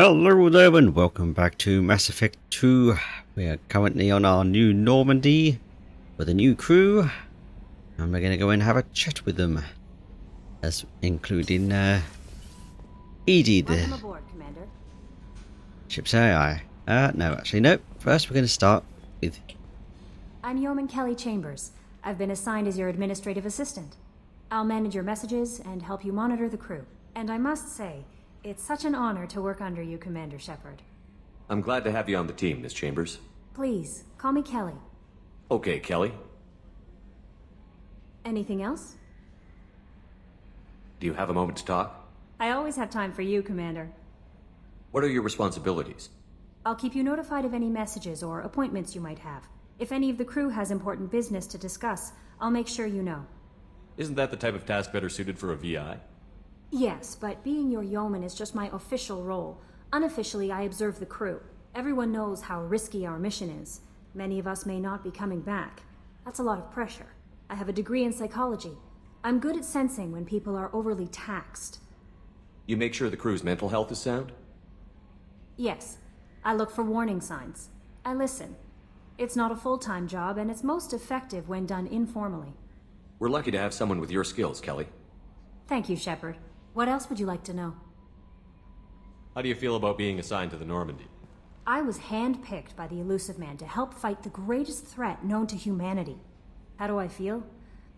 Hello there and welcome back to Mass Effect 2. We are currently on our new Normandy with a new crew, and we're going to go and have a chat with them, as including Edie, the Welcome aboard, Commander. ship's AI. No, actually no. First we're going to start with... I'm Yeoman Kelly Chambers. I've been assigned as your administrative assistant. I'll manage your messages and help you monitor the crew. And I must say, it's such an honor to work under you, Commander Shepard. I'm glad to have you on the team, Miss Chambers. Please, call me Kelly. Okay, Kelly. Anything else? Do you have a moment to talk? I always have time for you, Commander. What are your responsibilities? I'll keep you notified of any messages or appointments you might have. If any of the crew has important business to discuss, I'll make sure you know. Isn't that the type of task better suited for a VI? Yes, but being your yeoman is just my official role. Unofficially, I observe the crew. Everyone knows how risky our mission is. Many of us may not be coming back. That's a lot of pressure. I have a degree in psychology. I'm good at sensing when people are overly taxed. You make sure the crew's mental health is sound? Yes, I look for warning signs. I listen. It's not a full-time job, and it's most effective when done informally. We're lucky to have someone with your skills, Kelly. Thank you, Shepard. What else would you like to know? How do you feel about being assigned to the Normandy? I was handpicked by the Elusive Man to help fight the greatest threat known to humanity. How do I feel?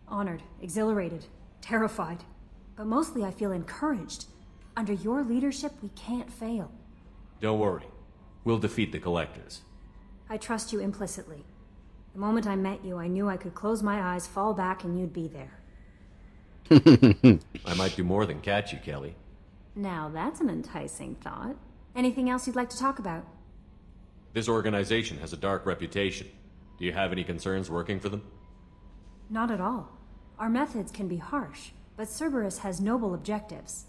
Honored, exhilarated, terrified. But mostly I feel encouraged. Under your leadership, we can't fail. Don't worry. We'll defeat the Collectors. I trust you implicitly. The moment I met you, I knew I could close my eyes, fall back, and you'd be there. I might do more than catch you, Kelly. Now that's an enticing thought. Anything else you'd like to talk about? This organization has a dark reputation. Do you have any concerns working for them? Not at all. Our methods can be harsh, but Cerberus has noble objectives.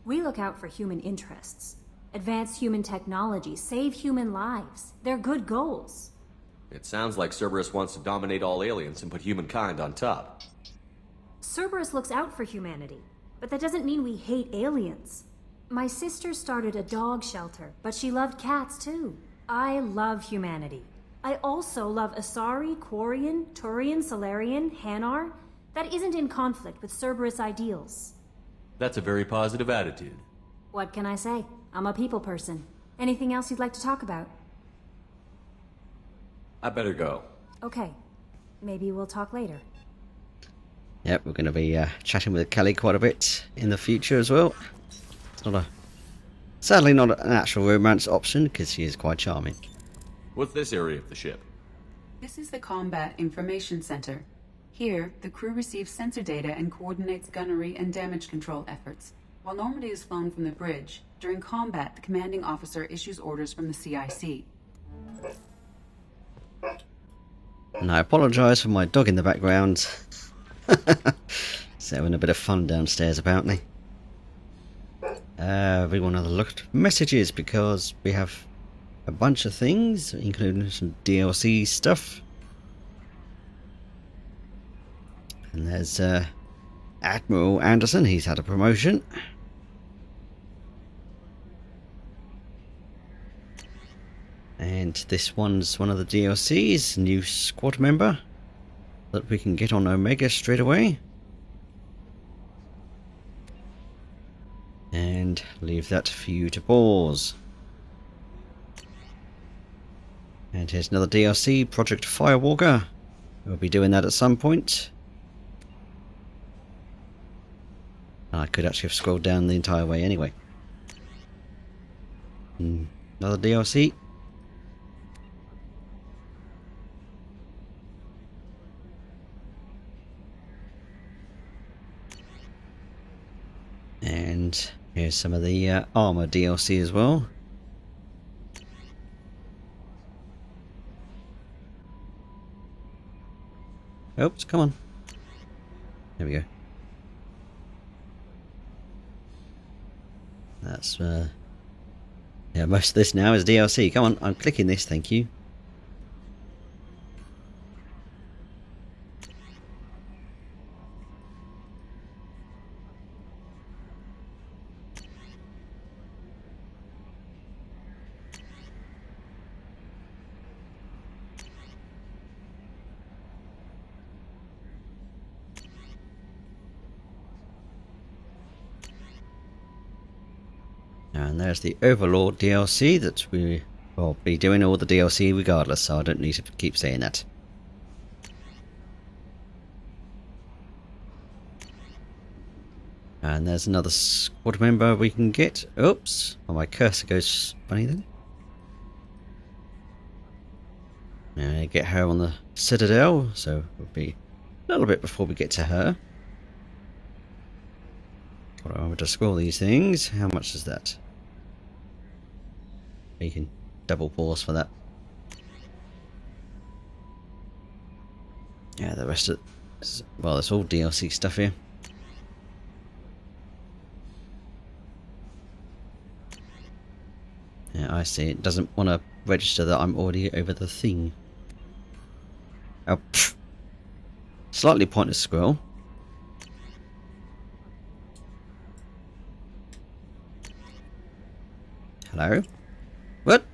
We look out for human interests. Advance human technology, save human lives. They're good goals. It sounds like Cerberus wants to dominate all aliens and put humankind on top. Cerberus looks out for humanity, but that doesn't mean we hate aliens. My sister started a dog shelter, but she loved cats too. I love humanity. I also love Asari, Quarian, Turian, Solarian, Hanar. That isn't in conflict with Cerberus ideals. That's a very positive attitude. What can I say? I'm a people person. Anything else you'd like to talk about? I better go. Okay. Maybe we'll talk later. Yep, we're going to be chatting with Kelly quite a bit in the future as well. It's not a... Sadly not an actual romance option, because she is quite charming. What's this area of the ship? This is the Combat Information Center. Here, the crew receives sensor data and coordinates gunnery and damage control efforts. While Normandy is flown from the bridge, during combat, the commanding officer issues orders from the CIC. And I apologise for my dog in the background. He's having a bit of fun downstairs apparently. We want to look at messages because we have a bunch of things, including some DLC stuff. And there's Admiral Anderson, he's had a promotion. And this one's one of the DLCs, new squad member that we can get on Omega straight away. And leave that for you to pause. And here's another DLC, Project Firewalker. We'll be doing that at some point. I could actually have scrolled down the entire way anyway. Another DLC. And here's some of the armor DLC as well. Oops, come on. There we go. That's yeah, most of this now is DLC. Come on, I'm clicking this, thank you. And there's the Overlord DLC that we will be doing all the DLC regardless, so I don't need to keep saying that. And there's another squad member we can get. Oops, well, my cursor goes funny then. And get her on the Citadel, so we'll be a little bit before we get to her. I would just scroll these things. How much is that? You can double pause for that. Yeah, the rest of well, it's all DLC stuff here. Yeah, I see. It doesn't want to register that I'm already over the thing. Oh, pfft. Slightly pointless scroll. Hello? What?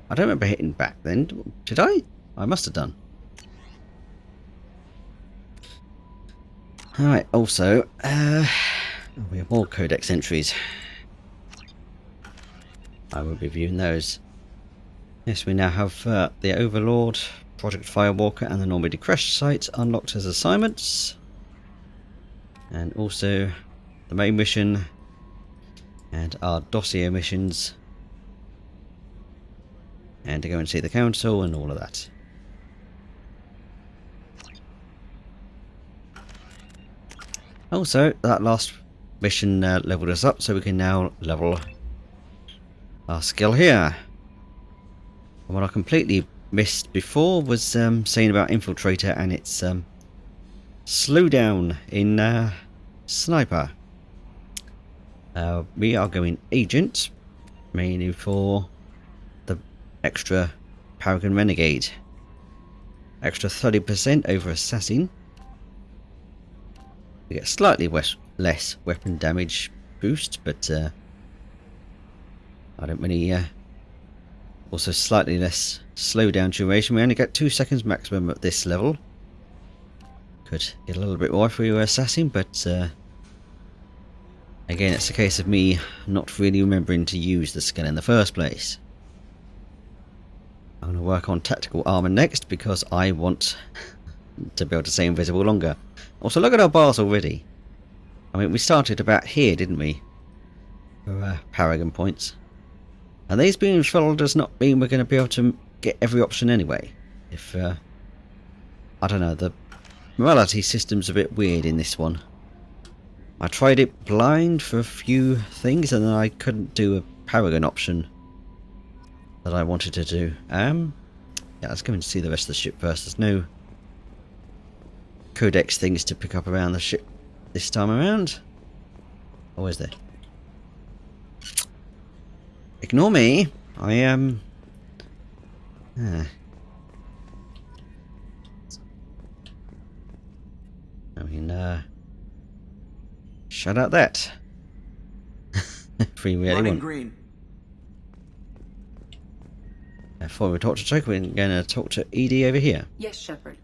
I don't remember hitting back then. Did I? I must have done. Alright, also, we have more codex entries. I will be viewing those. Yes, we now have the Overlord, Project Firewalker and the Normandy crash site unlocked as assignments. And also the main mission and our dossier missions. And to go and see the council and all of that. Also, that last mission leveled us up, so we can now level our skill here. And what I completely missed before was saying about Infiltrator and its slow down in Sniper. We are going Agent, mainly for the extra Paragon Renegade. Extra 30% over Assassin. We get slightly less weapon damage boost, but I don't really... also slightly less slowdown duration. We only get 2 seconds maximum at this level. Could get a little bit more for your Assassin, but again, it's a case of me not really remembering to use the skill in the first place. I'm going to work on Tactical Armor next, because I want to be able to stay invisible longer. Also, look at our bars already. I mean, we started about here, didn't we? For Paragon points. And these being filled does not mean we're going to be able to get every option anyway. If, I don't know, the morality system's a bit weird in this one. I tried it blind for a few things and then I couldn't do a Paragon option that I wanted to do. Yeah, let's go and see the rest of the ship first. There's no codex things to pick up around the ship this time around. Or is there? Ignore me. I am. I mean, shut out that. If we really want. Green. Before we talk to Joker, we're going to talk to Edie over here. Yes, Shepard.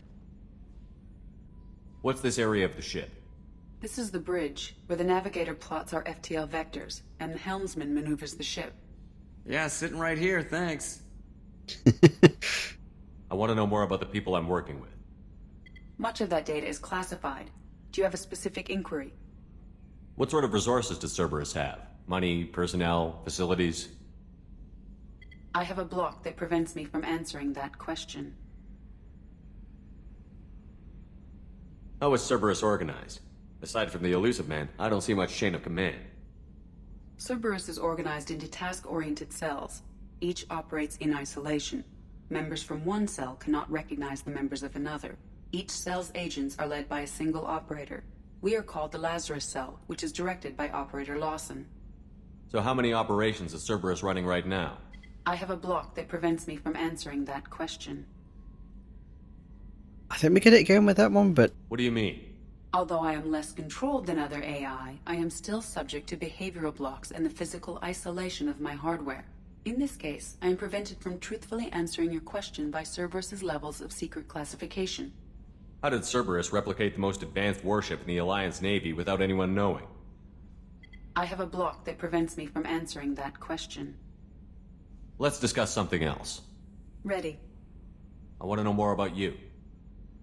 What's this area of the ship? This is the bridge, where the navigator plots our FTL vectors, and the helmsman maneuvers the ship. Yeah, sitting right here, thanks. I want to know more about the people I'm working with. Much of that data is classified. Do you have a specific inquiry? What sort of resources does Cerberus have? Money, personnel, facilities? I have a block that prevents me from answering that question. How is Cerberus organized? Aside from the elusive man, I don't see much chain of command. Cerberus is organized into task-oriented cells. Each operates in isolation. Members from one cell cannot recognize the members of another. Each cell's agents are led by a single operator. We are called the Lazarus Cell, which is directed by Operator Lawson. So how many operations is Cerberus running right now? I have a block that prevents me from answering that question. I think we get it going with that one, but... What do you mean? Although I am less controlled than other AI, I am still subject to behavioral blocks and the physical isolation of my hardware. In this case, I am prevented from truthfully answering your question by Cerberus's levels of secret classification. How did Cerberus replicate the most advanced warship in the Alliance Navy without anyone knowing? I have a block that prevents me from answering that question. Let's discuss something else. Ready. I want to know more about you.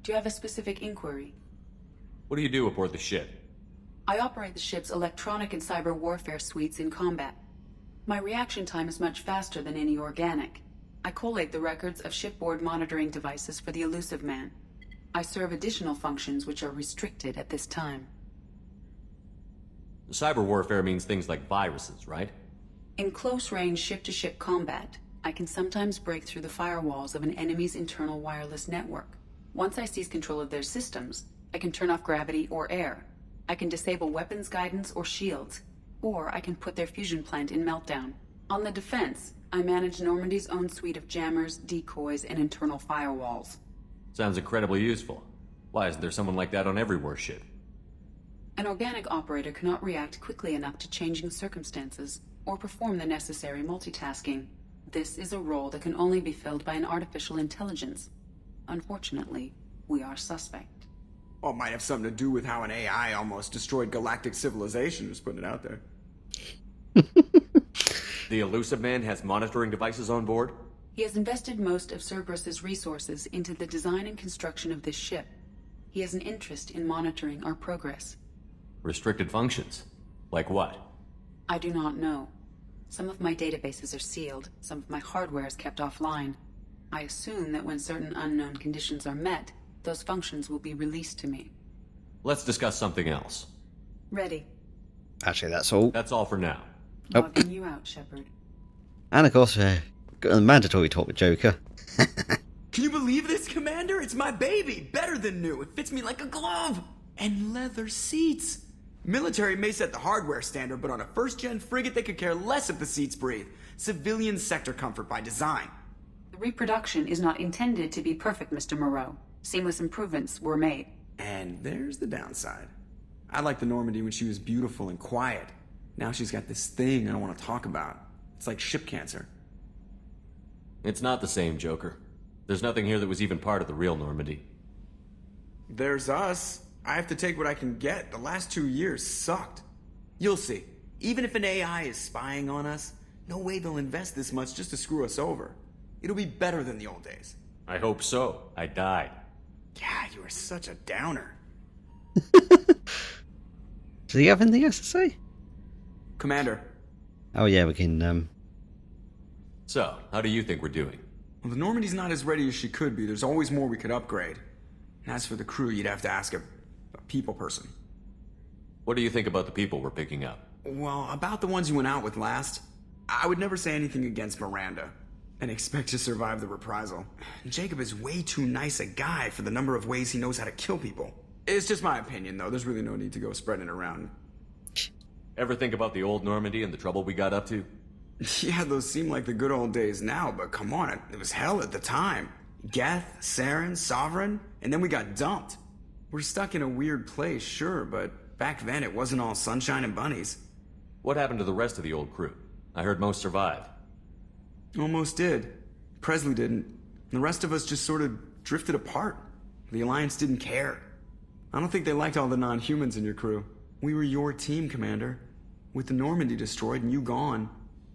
Do you have a specific inquiry? What do you do aboard the ship? I operate the ship's electronic and cyber warfare suites in combat. My reaction time is much faster than any organic. I collate the records of shipboard monitoring devices for the Elusive Man. I serve additional functions which are restricted at this time. Cyber warfare means things like viruses, right? In close-range ship-to-ship combat, I can sometimes break through the firewalls of an enemy's internal wireless network. Once I seize control of their systems, I can turn off gravity or air. I can disable weapons guidance or shields, or I can put their fusion plant in meltdown. On the defense, I manage Normandy's own suite of jammers, decoys, and internal firewalls. Sounds incredibly useful. Why isn't there someone like that on every warship? An organic operator cannot react quickly enough to changing circumstances, or perform the necessary multitasking. This is a role that can only be filled by an artificial intelligence. Unfortunately, we are suspect. Well, it might have something to do with how an AI almost destroyed galactic civilization, just putting it out there. The Elusive Man has monitoring devices on board? He has invested most of Cerberus's resources into the design and construction of this ship. He has an interest in monitoring our progress. Restricted functions? Like what? I do not know. Some of my databases are sealed, some of my hardware is kept offline. I assume that when certain unknown conditions are met, those functions will be released to me. Let's discuss something else. Ready. Actually, that's all. That's all for now. Oh. Logging you out, Shepard. And of course, got a mandatory talk with Joker. Can you believe this, Commander? It's my baby! Better than new. It fits me like a glove! And leather seats! Military may set the hardware standard, but on a first-gen frigate they could care less if the seats breathe. Civilian sector comfort by design. The reproduction is not intended to be perfect, Mr. Moreau. Seamless improvements were made. And there's the downside. I liked the Normandy when she was beautiful and quiet. Now she's got this thing I don't want to talk about. It's like ship cancer. It's not the same, Joker. There's nothing here that was even part of the real Normandy. There's us. I have to take what I can get. The last 2 years sucked. You'll see. Even if an AI is spying on us, no way they'll invest this much just to screw us over. It'll be better than the old days. I hope so. I died. Yeah, you are such a downer. Does he have anything else to say? Commander. Oh yeah, we can. So, how do you think we're doing? Well, the Normandy's not as ready as she could be. There's always more we could upgrade. And as for the crew, you'd have to ask a people person. What do you think about the people we're picking up? Well, about the ones you went out with last, I would never say anything against Miranda and expect to survive the reprisal. Jacob is way too nice a guy for the number of ways he knows how to kill people. It's just my opinion, though. There's really no need to go spreading it around. Ever think about the old Normandy and the trouble we got up to? Yeah, those seem like the good old days now, but come on, it was hell at the time. Geth, Saren, Sovereign, and then we got dumped. We're stuck in a weird place, sure, but back then it wasn't all sunshine and bunnies. What happened to the rest of the old crew? I heard most survived. Almost did. Presley didn't. The rest of us just sort of drifted apart. The Alliance didn't care. I don't think they liked all the non-humans in your crew. We were your team, Commander. With the Normandy destroyed and you gone,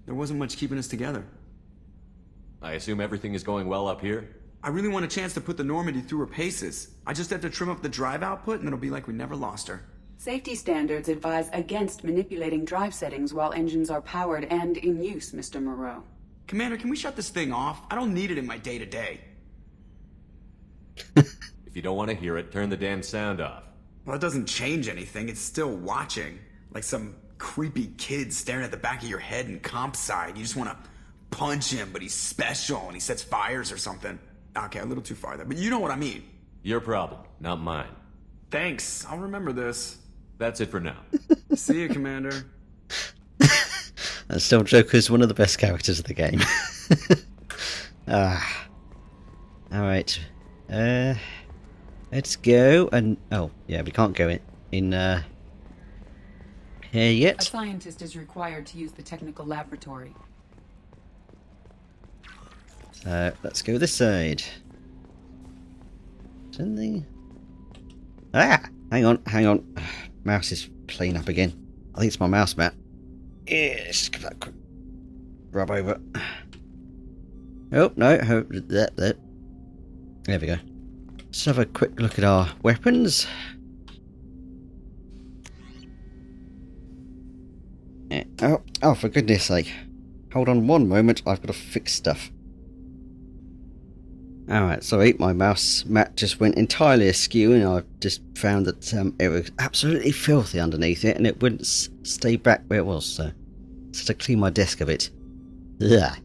there wasn't much keeping us together. I assume everything is going well up here? I really want a chance to put the Normandy through her paces. I just have to trim up the drive output and it'll be like we never lost her. Safety standards advise against manipulating drive settings while engines are powered and in use, Mr. Moreau. Commander, can we shut this thing off? I don't need it in my day-to-day. If you don't want to hear it, turn the damn sound off. Well, it doesn't change anything. It's still watching. Like some creepy kid staring at the back of your head in comp side. You just want to punch him, but he's special and he sets fires or something. Okay, a little too far there, but you know what I mean. Your problem, not mine. Thanks. I'll remember this. That's it for now. See you, Commander. And still, Joker's one of the best characters of the game. Alright. Let's go and... Oh, yeah, we can't go in here A yet. scientist is required to use the technical laboratory. So, let's go this side. Suddenly... Ah! Hang on. Mouse is playing up again. I think it's my mouse mat. Yeah, let's just give that a quick rub over. Oh, no. There we go. Let's have a quick look at our weapons. Yeah. Oh, for goodness sake. Hold on one moment, I've got to fix stuff. Alright, sorry, my mouse mat just went entirely askew and I just found that it was absolutely filthy underneath it and it wouldn't stay back where it was, so just to clean my desk a bit. Ugh.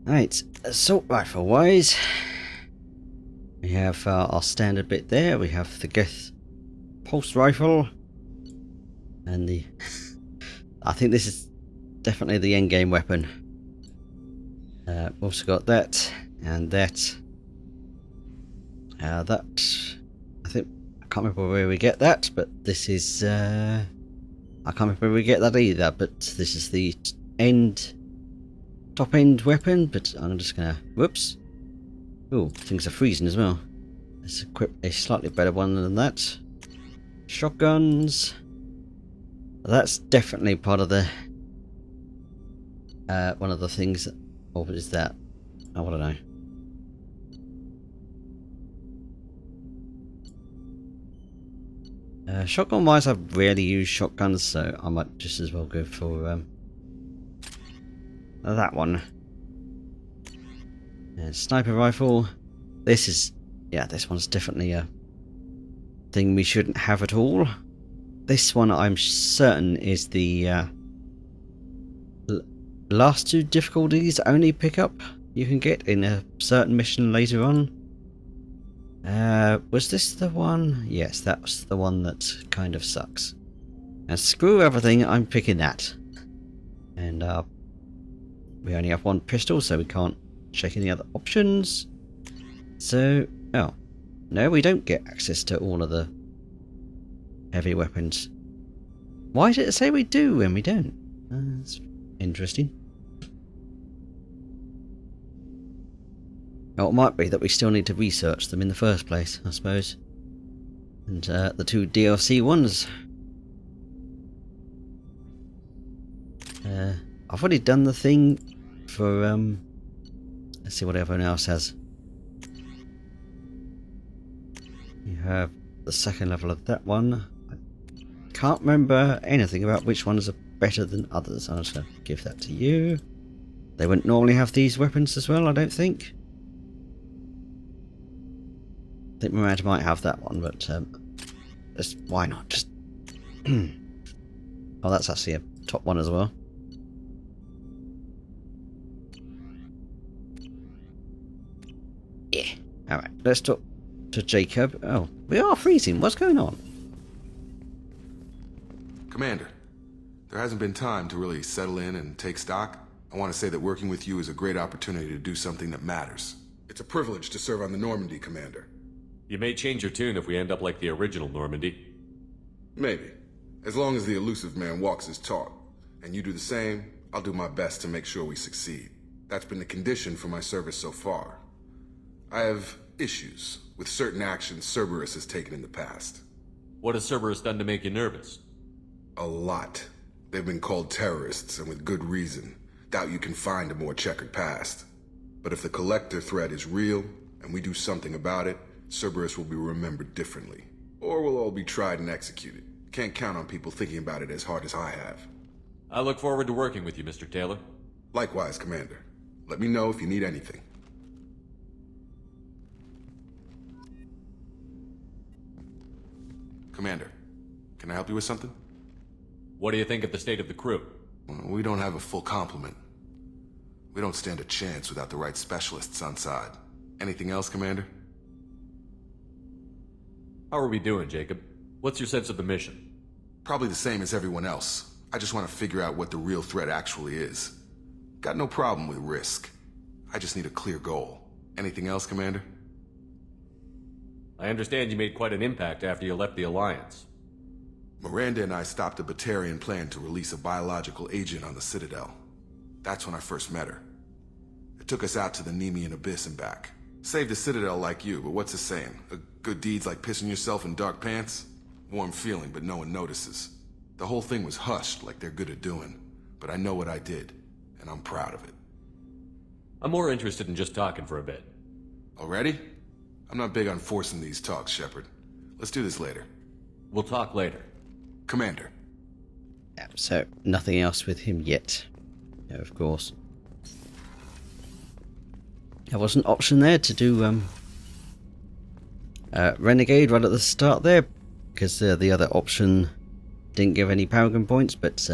Right, assault rifle wise, we have our standard bit there, we have the Geth pulse rifle, and the... I think this is definitely the endgame weapon. We've also got that. And that, I think, I can't remember where we get that, but this is, I can't remember where we get that either, but this is the top end weapon, but I'm just gonna, whoops. Ooh, things are freezing as well. Let's equip a slightly better one than that. Shotguns. That's definitely part of the, one of the things that, or what is that? Oh, I don't know. Shotgun wise, I've rarely used shotguns, so I might just as well go for that one. And sniper rifle. This is, yeah, this one's definitely a thing we shouldn't have at all. This one I'm certain is the last two difficulties only pickup you can get in a certain mission later on. Was this the one? Yes, that was the one that kind of sucks. And screw everything, I'm picking that. And we only have one pistol, so we can't check any other options. So, oh. No, we don't get access to all of the heavy weapons. Why did it say we do when we don't? That's interesting. Well, it might be that we still need to research them in the first place, I suppose. And the two DLC ones. I've already done the thing for, let's see what everyone else has. You have the second level of that one. I can't remember anything about which ones are better than others. I'm just going to give that to you. They wouldn't normally have these weapons as well, I don't think. I think Miranda might have that one, but just, why not? Just oh, that's actually a top one as well. Yeah. Alright, let's talk to Jacob. Oh, we are freezing. What's going on? Commander, there hasn't been time to really settle in and take stock. I want to say that working with you is a great opportunity to do something that matters. It's a privilege to serve on the Normandy, Commander. You may change your tune if we end up like the original Normandy. Maybe. As long as the elusive man walks his talk, and you do the same, I'll do my best to make sure we succeed. That's been the condition for my service so far. I have issues with certain actions Cerberus has taken in the past. What has Cerberus done to make you nervous? A lot. They've been called terrorists, and with good reason. Doubt you can find a more checkered past. But if the Collector threat is real, and we do something about it, Cerberus will be remembered differently. Or we'll all be tried and executed. Can't count on people thinking about it as hard as I have. I look forward to working with you, Mr. Taylor. Likewise, Commander. Let me know if you need anything. Commander, can I help you with something? What do you think of the state of the crew? Well, we don't have a full complement. We don't stand a chance without the right specialists on side. Anything else, Commander? How are we doing, Jacob? What's your sense of the mission? Probably the same as everyone else. I just want to figure out what the real threat actually is. Got no problem with risk. I just need a clear goal. Anything else, Commander? I understand you made quite an impact after you left the Alliance. Miranda and I stopped a Batarian plan to release a biological agent on the Citadel. That's when I first met her. It took us out to the Nemean Abyss and back. Saved a citadel like you, but what's the saying? A good deed's like pissing yourself in dark pants? Warm feeling, but no one notices. The whole thing was hushed like they're good at doing. But I know what I did, and I'm proud of it. I'm more interested in just talking for a bit. Already? I'm not big on forcing these talks, Shepard. Let's do this later. We'll talk later. Commander. Yeah, so nothing else with him yet. No, of course. There was an option there to do Renegade right at the start there, because the other option didn't give any Paragon points, but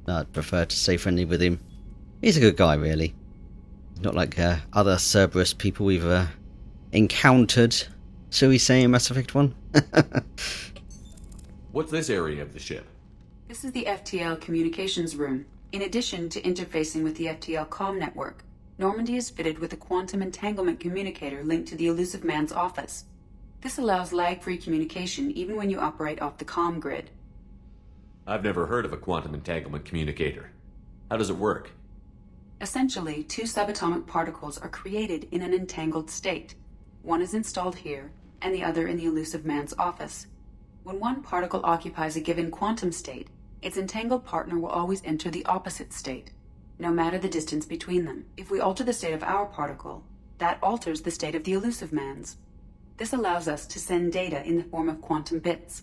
I'd prefer to stay friendly with him. He's a good guy, really. Not like other Cerberus people we've encountered, shall we say, in Mass Effect 1. What's this area of the ship? This is the FTL communications room. In addition to interfacing with the FTL comm network, Normandy is fitted with a quantum entanglement communicator linked to the Elusive Man's office. This allows lag-free communication even when you operate off the comm grid. I've never heard of a quantum entanglement communicator. How does it work? Essentially, two subatomic particles are created in an entangled state. One is installed here, and the other in the Elusive Man's office. When one particle occupies a given quantum state, its entangled partner will always enter the opposite state, no matter the distance between them. If we alter the state of our particle, that alters the state of the Elusive Man's. This allows us to send data in the form of quantum bits.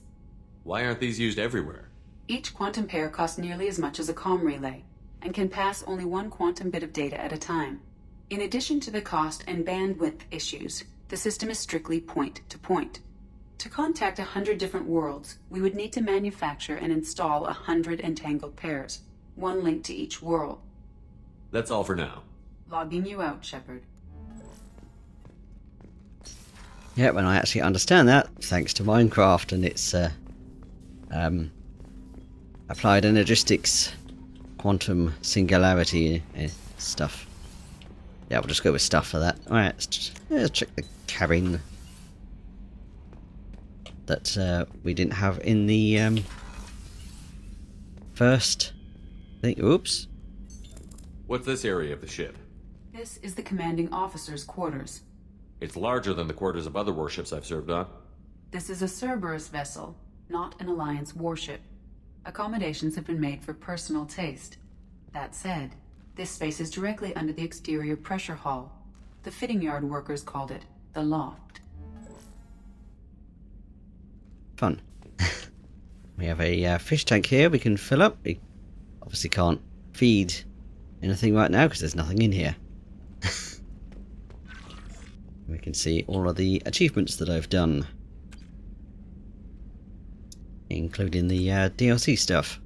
Why aren't these used everywhere? Each quantum pair costs nearly as much as a comm relay, and can pass only one quantum bit of data at a time. In addition to the cost and bandwidth issues, the system is strictly point-to-point. To contact 100 different worlds, we would need to manufacture and install 100 entangled pairs, one link to each world. That's all for now. Logging you out, Shepard. Yeah, when I actually understand that, thanks to Minecraft and its applied energistics, quantum singularity stuff. Yeah, we'll just go with stuff for that. Alright, let's check the cabin that we didn't have in the first thing. Oops. What's this area of the ship? This is the commanding officer's quarters. It's larger than the quarters of other warships I've served on. This is a Cerberus vessel, not an Alliance warship. Accommodations have been made for personal taste. That said, this space is directly under the exterior pressure hull. The fitting yard workers called it the loft. Fun. We have a fish tank here we can fill up. We obviously can't feed anything right now because there's nothing in here. We can see all of the achievements that I've done, including the DLC stuff.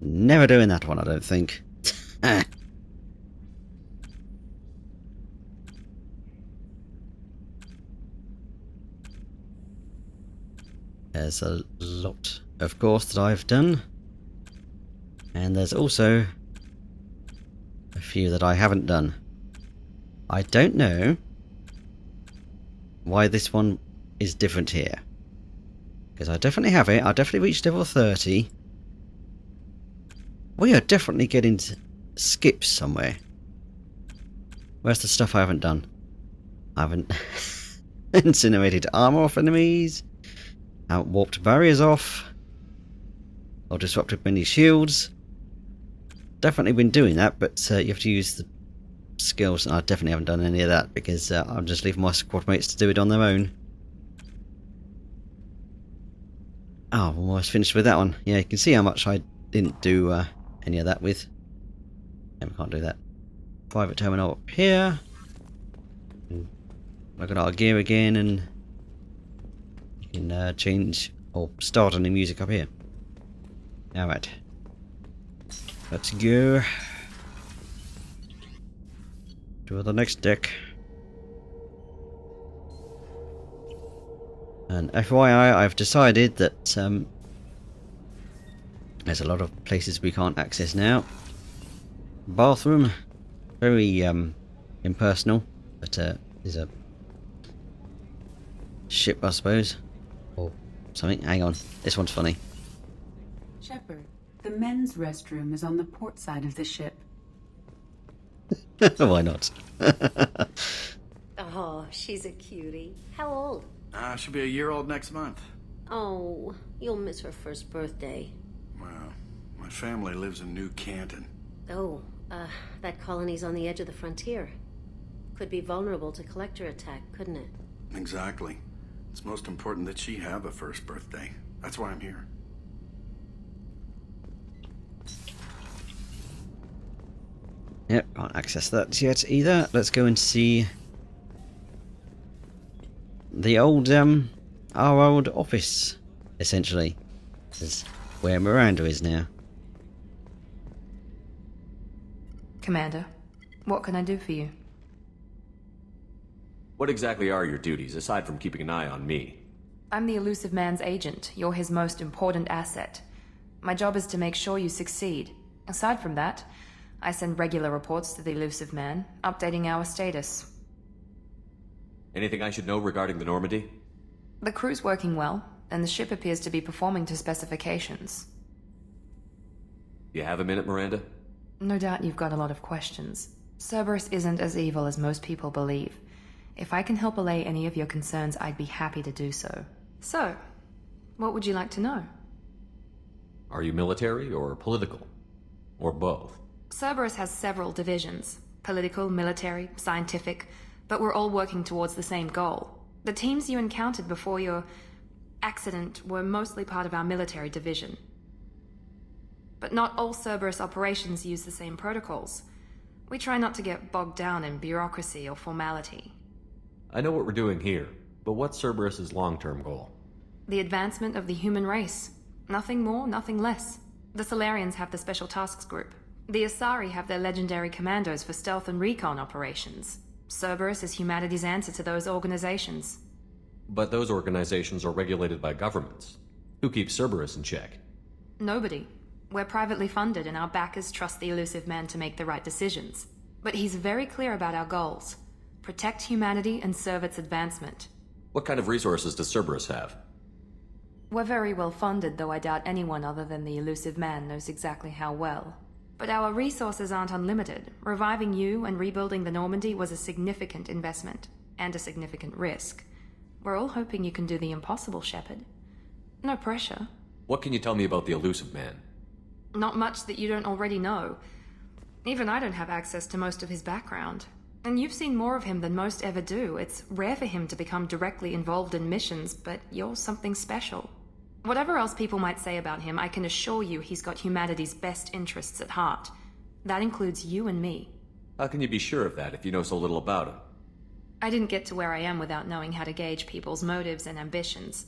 Never doing that one, I don't think. There's a lot, of course, that I've done. And there's also a few that I haven't done. I don't know why this one is different here. Because I definitely have it. I definitely reached level 30. We are definitely getting skips somewhere. Where's the stuff I haven't done? I haven't incinerated armor off enemies. Warped barriers off. Or disrupted many shields. Definitely been doing that, but you have to use the skills, and I definitely haven't done any of that because I'm just leaving my squad mates to do it on their own. Oh, I'm almost finished with that one. Yeah, you can see how much I didn't do any of that with. And we can't do that. Private terminal up here. Look at our gear again, and you can change or start any music up here. Alright. Let's go to the next deck. And FYI, I've decided that there's a lot of places we can't access now. Bathroom, very impersonal, but is a ship, I suppose, or something. Hang on, this one's funny. Shepard, The men's restroom is on the port side of the ship. Why not? Oh, she's a cutie. How old? She'll be a year old next month. Oh, you'll miss her first birthday. Well, my family lives in New Canton. Oh, that colony's on the edge of the frontier. Could be vulnerable to collector attack, couldn't it? Exactly. It's most important that she have a first birthday. That's why I'm here. Yep, can't access that yet either. Let's go and see the old, our old office, essentially. This is where Miranda is now. Commander, what can I do for you? What exactly are your duties, aside from keeping an eye on me? I'm the Elusive Man's agent. You're his most important asset. My job is to make sure you succeed. Aside from that, I send regular reports to the Elusive Man, updating our status. Anything I should know regarding the Normandy? The crew's working well, and the ship appears to be performing to specifications. You have a minute, Miranda? No doubt you've got a lot of questions. Cerberus isn't as evil as most people believe. If I can help allay any of your concerns, I'd be happy to do so. So, what would you like to know? Are you military or political? Or both? Cerberus has several divisions. Political, military, scientific, but we're all working towards the same goal. The teams you encountered before your accident were mostly part of our military division. But not all Cerberus operations use the same protocols. We try not to get bogged down in bureaucracy or formality. I know what we're doing here, but what's Cerberus's long-term goal? The advancement of the human race. Nothing more, nothing less. The Solarians have the Special Tasks Group. The Asari have their legendary commandos for stealth and recon operations. Cerberus is humanity's answer to those organizations. But those organizations are regulated by governments. Who keeps Cerberus in check? Nobody. We're privately funded and our backers trust the Elusive Man to make the right decisions. But he's very clear about our goals. Protect humanity and serve its advancement. What kind of resources does Cerberus have? We're very well funded, though I doubt anyone other than the Elusive Man knows exactly how well. But our resources aren't unlimited. Reviving you and rebuilding the Normandy was a significant investment, and a significant risk. We're all hoping you can do the impossible, Shepard. No pressure. What can you tell me about the Elusive Man? Not much that you don't already know. Even I don't have access to most of his background. And you've seen more of him than most ever do. It's rare for him to become directly involved in missions, but you're something special. Whatever else people might say about him, I can assure you he's got humanity's best interests at heart. That includes you and me. How can you be sure of that if you know so little about him? I didn't get to where I am without knowing how to gauge people's motives and ambitions,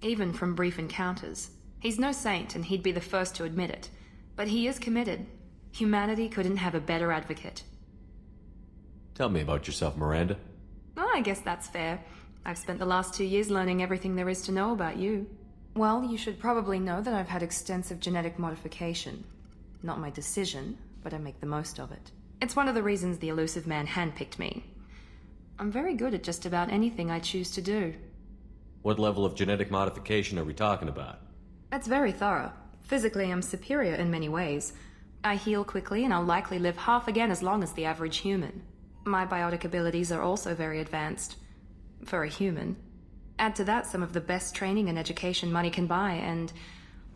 even from brief encounters. He's no saint, and he'd be the first to admit it. But he is committed. Humanity couldn't have a better advocate. Tell me about yourself, Miranda. Oh, I guess that's fair. I've spent the last 2 years learning everything there is to know about you. Well, you should probably know that I've had extensive genetic modification. Not my decision, but I make the most of it. It's one of the reasons the Elusive Man handpicked me. I'm very good at just about anything I choose to do. What level of genetic modification are we talking about? It's very thorough. Physically, I'm superior in many ways. I heal quickly, and I'll likely live half again as long as the average human. My biotic abilities are also very advanced. For a human. Add to that some of the best training and education money can buy, and,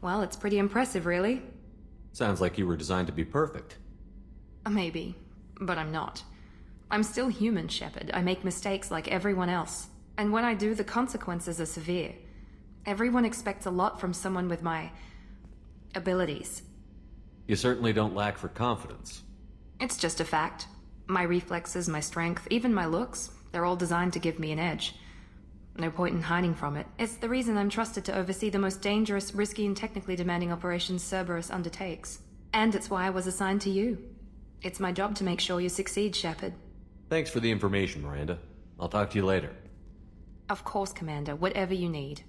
well, it's pretty impressive, really. Sounds like you were designed to be perfect. Maybe, but I'm not. I'm still human, Shepard. I make mistakes like everyone else. And when I do, the consequences are severe. Everyone expects a lot from someone with my abilities. You certainly don't lack for confidence. It's just a fact. My reflexes, my strength, even my looks, they're all designed to give me an edge. No point in hiding from it. It's the reason I'm trusted to oversee the most dangerous, risky, and technically demanding operations Cerberus undertakes. And it's why I was assigned to you. It's my job to make sure you succeed, Shepard. Thanks for the information, Miranda. I'll talk to you later. Of course, Commander. Whatever you need.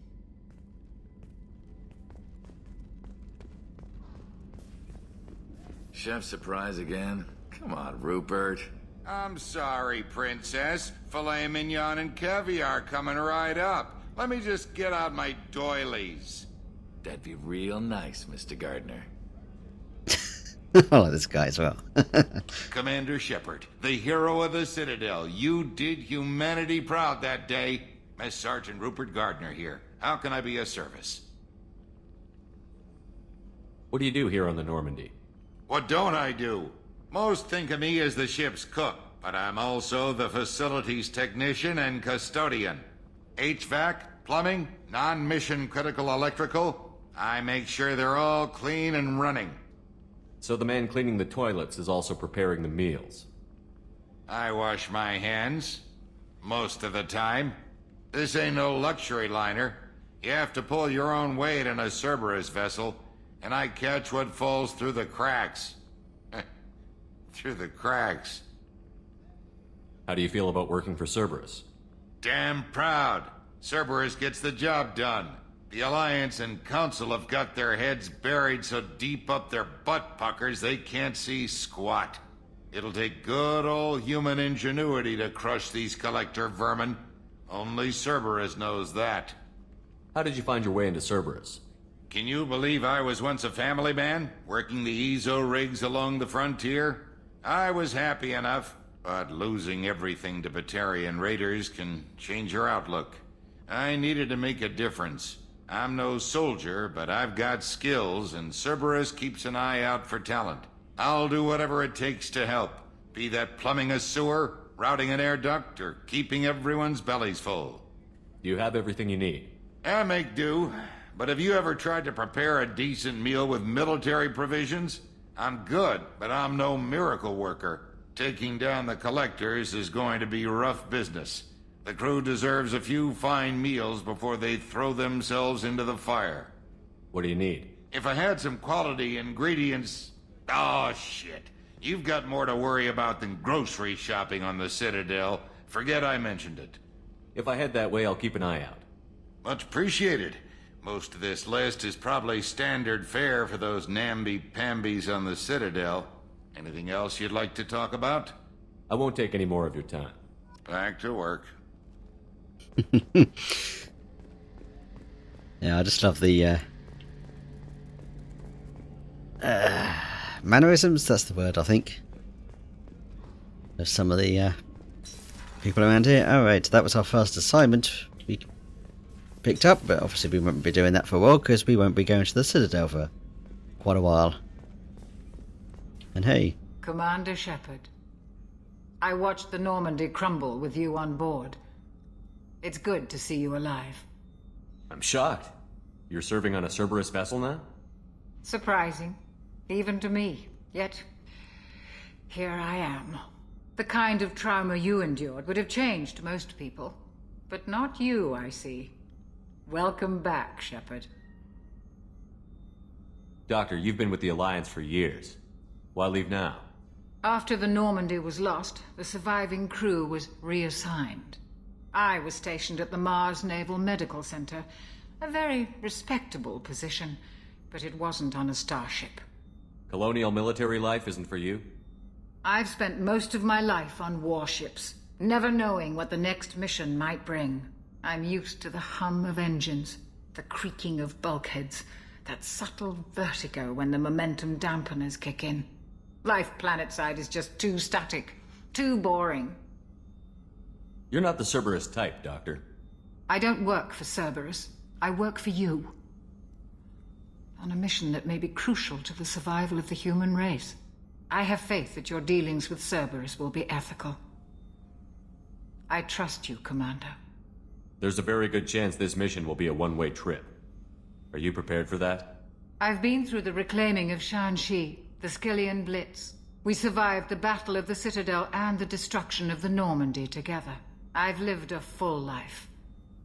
Chef surprise again? Come on, Rupert. I'm sorry, Princess. Filet mignon and caviar coming right up. Let me just get out my doilies. That'd be real nice, Mr. Gardner. I like this guy as well. Commander Shepard, the hero of the Citadel. You did humanity proud that day. Mess Sergeant Rupert Gardner here. How can I be of service? What do you do here on the Normandy? What don't I do? Most think of me as the ship's cook, but I'm also the facilities technician and custodian. HVAC, plumbing, non-mission critical electrical. I make sure they're all clean and running. So the man cleaning the toilets is also preparing the meals. I wash my hands. Most of the time. This ain't no luxury liner. You have to pull your own weight in a Cerberus vessel, and I catch what falls through the cracks. Through the cracks. How do you feel about working for Cerberus? Damn proud. Cerberus gets the job done. The Alliance and Council have got their heads buried so deep up their butt puckers they can't see squat. It'll take good old human ingenuity to crush these collector vermin. Only Cerberus knows that. How did you find your way into Cerberus? Can you believe I was once a family man, working the Ezo rigs along the frontier? I was happy enough, but losing everything to Batarian raiders can change your outlook. I needed to make a difference. I'm no soldier, but I've got skills, and Cerberus keeps an eye out for talent. I'll do whatever it takes to help, be that plumbing a sewer, routing an air duct, or keeping everyone's bellies full. You have everything you need. I make do, but have you ever tried to prepare a decent meal with military provisions? I'm good, but I'm no miracle worker. Taking down the collectors is going to be rough business. The crew deserves a few fine meals before they throw themselves into the fire. What do you need? If I had some quality ingredients... Oh, shit. You've got more to worry about than grocery shopping on the Citadel. Forget I mentioned it. If I head that way, I'll keep an eye out. Much appreciated. Most of this list is probably standard fare for those namby-pambies on the Citadel. Anything else you'd like to talk about? I won't take any more of your time. Back to work. Yeah, I just love the mannerisms, that's the word, I think. There's some of the people around here. Alright, that was our first assignment we picked up, but obviously we won't be doing that for a while because we won't be going to the Citadel for quite a while. And hey. Commander Shepard, I watched the Normandy crumble with you on board. It's good to see you alive. I'm shocked. You're serving on a Cerberus vessel now? Surprising, even to me. Yet, here I am. The kind of trauma you endured would have changed most people. But not you, I see. Welcome back, Shepard. Doctor, you've been with the Alliance for years. Why leave now? After the Normandy was lost, the surviving crew was reassigned. I was stationed at the Mars Naval Medical Center, a very respectable position, but it wasn't on a starship. Colonial military life isn't for you? I've spent most of my life on warships, never knowing what the next mission might bring. I'm used to the hum of engines, the creaking of bulkheads, that subtle vertigo when the momentum dampeners kick in. Life planetside is just too static, too boring. You're not the Cerberus type, Doctor. I don't work for Cerberus. I work for you. On a mission that may be crucial to the survival of the human race. I have faith that your dealings with Cerberus will be ethical. I trust you, Commander. There's a very good chance this mission will be a one-way trip. Are you prepared for that? I've been through the reclaiming of Shanxi, the Skillian Blitz. We survived the Battle of the Citadel and the destruction of the Normandy together. I've lived a full life.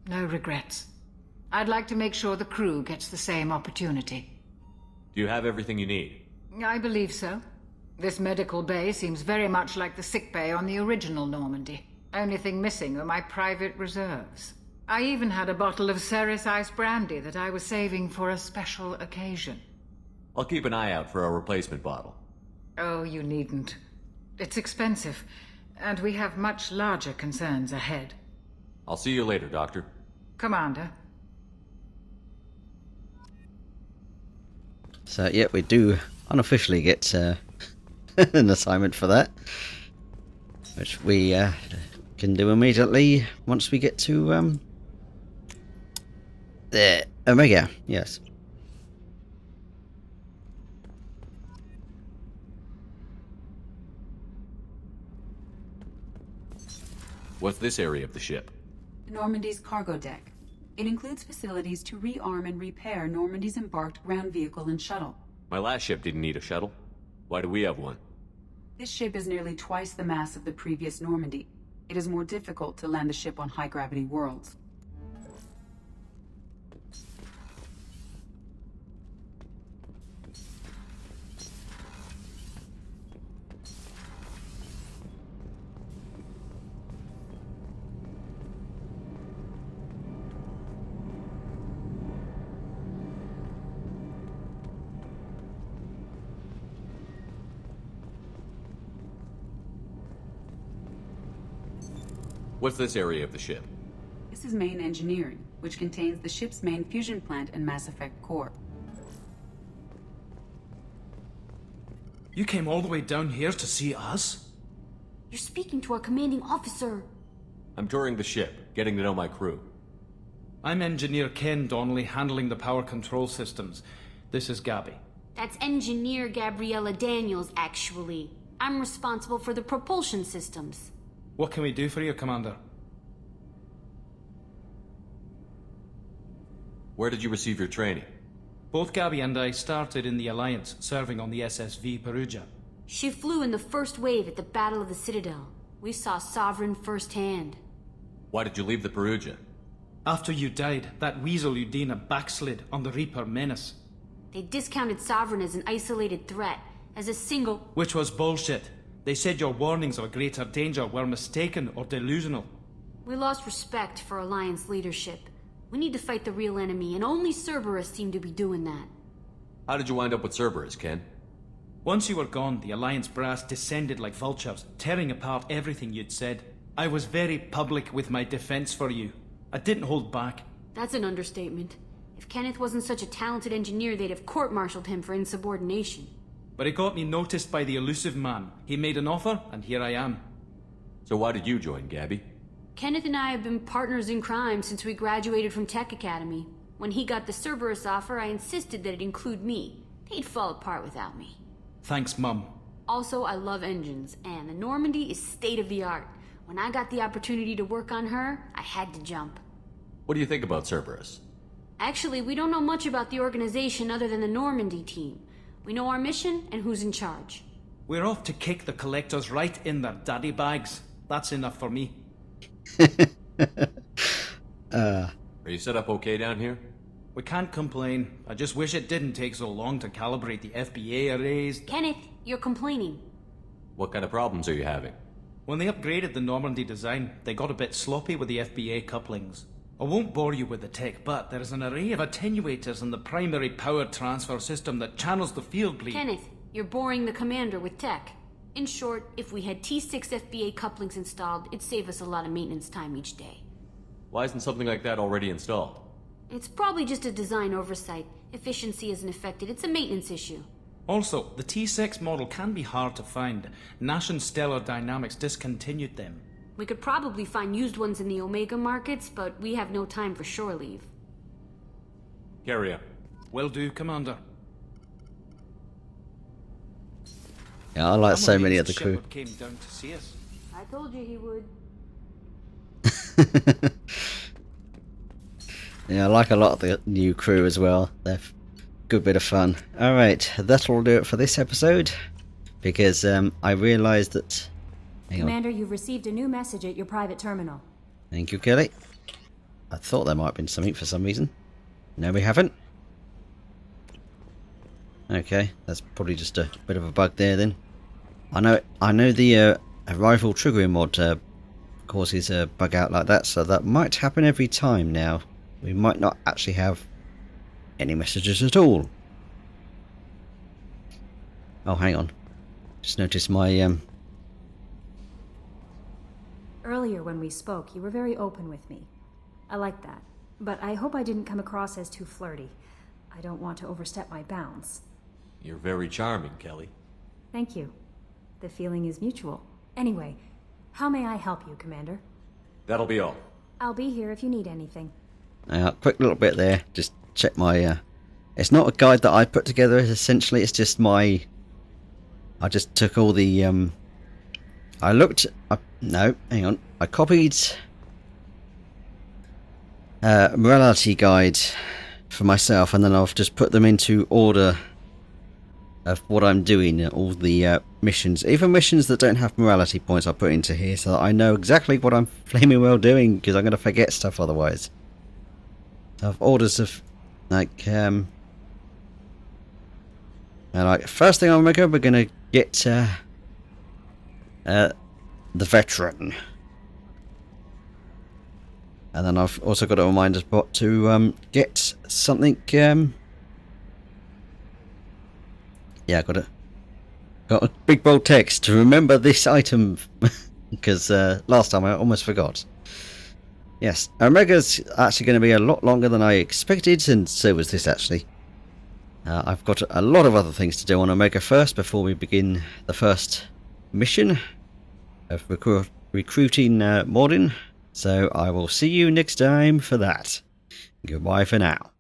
No regrets. I'd like to make sure the crew gets the same opportunity. Do you have everything you need? I believe so. This medical bay seems very much like the sick bay on the original Normandy. Only thing missing are my private reserves. I even had a bottle of Ceres Ice brandy that I was saving for a special occasion. I'll keep an eye out for a replacement bottle. Oh, you needn't. It's expensive, and we have much larger concerns ahead. I'll see you later, Doctor. Commander. So, yeah, we do unofficially get an assignment for that, which we can do immediately once we get to the Omega. Yes. What's this area of the ship? Normandy's cargo deck. It includes facilities to rearm and repair Normandy's embarked ground vehicle and shuttle. My last ship didn't need a shuttle. Why do we have one? This ship is nearly twice the mass of the previous Normandy. It is more difficult to land the ship on high-gravity worlds. What's this area of the ship? This is main engineering, which contains the ship's main fusion plant and Mass Effect core. You came all the way down here to see us? You're speaking to our commanding officer. I'm touring the ship, getting to know my crew. I'm Engineer Ken Donnelly, handling the power control systems. This is Gabby. That's Engineer Gabriella Daniels, actually. I'm responsible for the propulsion systems. What can we do for you, Commander? Where did you receive your training? Both Gabby and I started in the Alliance, serving on the SSV Perugia. She flew in the first wave at the Battle of the Citadel. We saw Sovereign firsthand. Why did you leave the Perugia? After you died, that weasel Udina backslid on the Reaper menace. They discounted Sovereign as an isolated threat, as a single... Which was bullshit. They said your warnings of greater danger were mistaken or delusional. We lost respect for Alliance leadership. We need to fight the real enemy, and only Cerberus seemed to be doing that. How did you wind up with Cerberus, Ken? Once you were gone, the Alliance brass descended like vultures, tearing apart everything you'd said. I was very public with my defense for you. I didn't hold back. That's an understatement. If Kenneth wasn't such a talented engineer, they'd have court-martialed him for insubordination. But it got me noticed by the elusive man. He made an offer, and here I am. So why did you join, Gabby? Kenneth and I have been partners in crime since we graduated from Tech Academy. When he got the Cerberus offer, I insisted that it include me. They'd fall apart without me. Thanks, Mum. Also, I love engines, and the Normandy is state-of-the-art. When I got the opportunity to work on her, I had to jump. What do you think about Cerberus? Actually, we don't know much about the organization other than the Normandy team. We know our mission and who's in charge. We're off to kick the Collectors right in their daddy bags. That's enough for me. Are you set up okay down here? We can't complain. I just wish it didn't take so long to calibrate the FBA arrays. Kenneth, you're complaining. What kind of problems are you having? When they upgraded the Normandy design, they got a bit sloppy with the FBA couplings. I won't bore you with the tech, but there is an array of attenuators in the primary power transfer system that channels the field bleed. Kenneth, you're boring the commander with tech. In short, if we had T6 FBA couplings installed, it'd save us a lot of maintenance time each day. Why isn't something like that already installed? It's probably just a design oversight. Efficiency isn't affected. It's a maintenance issue. Also, the T6 model can be hard to find. Nash and Stellar Dynamics discontinued them. We could probably find used ones in the Omega markets, but we have no time for shore leave. Carry on. Will do, Commander. Yeah, I like so many of the crew. Shepard came down to see us. I told you he would. Yeah, I like a lot of the new crew as well. They're good bit of fun. Alright, that'll do it for this episode. Because I realised that... Commander, you've received a new message at your private terminal. Thank you, Kelly. I thought there might have been something for some reason. No, we haven't. Okay, that's probably just a bit of a bug there then. I know the rifle triggering mod causes a bug out like that, so that might happen every time now. We might not actually have any messages at all. Oh, hang on. Just noticed my Earlier when we spoke, you were very open with me. I like that. But I hope I didn't come across as too flirty. I don't want to overstep my bounds. You're very charming, Kelly. Thank you. The feeling is mutual. Anyway, how may I help you, Commander? That'll be all. I'll be here if you need anything. Quick little bit there. Just check my... It's not a guide that I put together, essentially. It's just my... I just took all the... I looked... no, hang on. I copied... morality guide for myself, and then I've just put them into order of what I'm doing, all the missions. Even missions that don't have morality points I put into here, so that I know exactly what I'm flaming well doing, because I'm going to forget stuff otherwise. So I've orders of, like, first thing we're going to get the veteran. And then I've also got a reminder spot to get something. Yeah, got a big bold text to remember this item because last time I almost forgot. Yes, Omega's actually going to be a lot longer than I expected, and so was this actually. I've got a lot of other things to do on Omega first before we begin the first mission of recruiting Mordin. So I will see you next time for that. Goodbye for now.